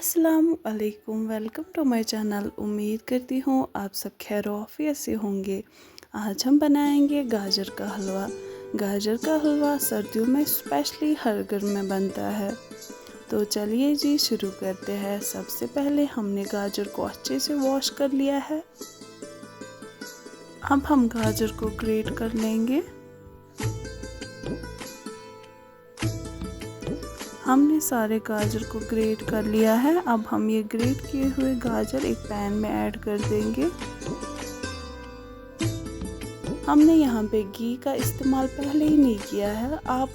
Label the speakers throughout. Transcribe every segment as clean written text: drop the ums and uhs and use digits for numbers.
Speaker 1: अस्सलाम वालेकुम, welcome to my channel. उम्मीद करती हूँ आप सब खैर आफियत से होंगे। आज हम बनाएंगे गाजर का हलवा। गाजर का हलवा सर्दियों में स्पेशली हर घर में बनता है। तो चलिए जी शुरू करते हैं। सबसे पहले हमने गाजर को अच्छे से वॉश कर लिया है। अब हम गाजर को ग्रेट कर लेंगे। हमने सारे गाजर को ग्रेट कर लिया है। अब हम ये ग्रेट किए हुए गाजर एक पैन में ऐड कर देंगे। हमने यहाँ पे घी का इस्तेमाल पहले ही नहीं किया है। आप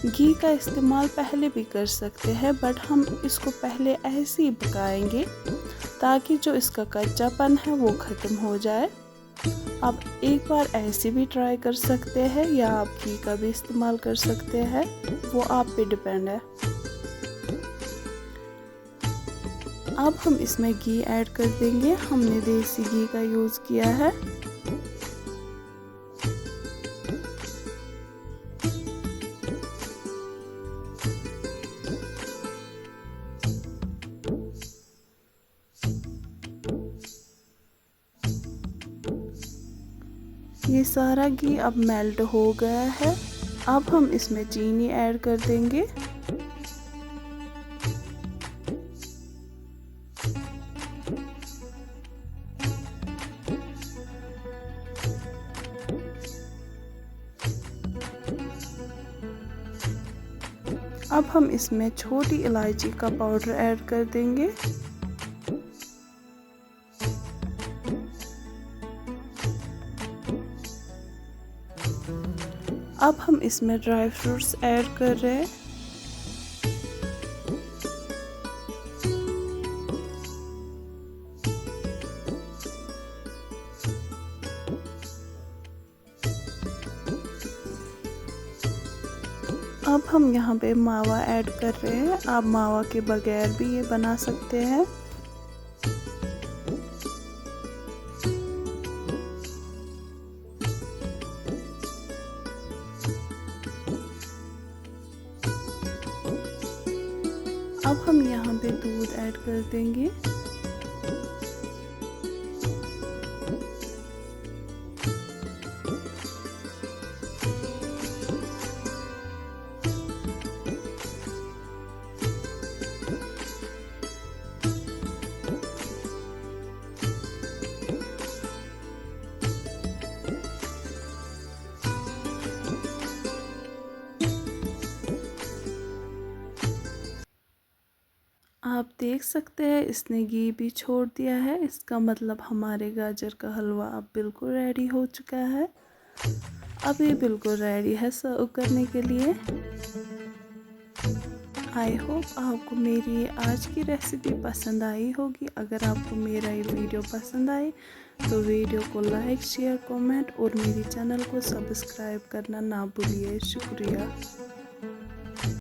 Speaker 1: घी का इस्तेमाल पहले भी कर सकते हैं, बट हम इसको पहले ऐसे ही पकाएंगे ताकि जो इसका कच्चापन है वो ख़त्म हो जाए। आप एक बार ऐसे भी ट्राई कर सकते हैं या आप घी का भी इस्तेमाल कर सकते हैं, वो आप पे डिपेंड है। अब हम इसमें घी ऐड कर देंगे। हमने देसी घी का यूज़ किया है। ये सारा घी अब मेल्ट हो गया है। अब हम इसमें चीनी ऐड कर देंगे। अब हम इसमें छोटी इलायची का पाउडर ऐड कर देंगे। अब हम इसमें ड्राई फ्रूट्स ऐड कर रहे हैं। अब हम यहाँ पे मावा ऐड कर रहे हैं। आप मावा के बगैर भी ये बना सकते हैं। अब हम यहाँ पे दूध ऐड कर देंगे। आप देख सकते हैं इसने घी भी छोड़ दिया है। इसका मतलब हमारे गाजर का हलवा अब बिल्कुल रेडी हो चुका है। अब ये बिल्कुल रेडी है सर्व करने के लिए। आई होप आपको मेरी आज की रेसिपी पसंद आई होगी। अगर आपको मेरा ये वीडियो पसंद आए तो वीडियो को लाइक, शेयर, कमेंट और मेरी चैनल को सब्सक्राइब करना ना भूलिए। शुक्रिया।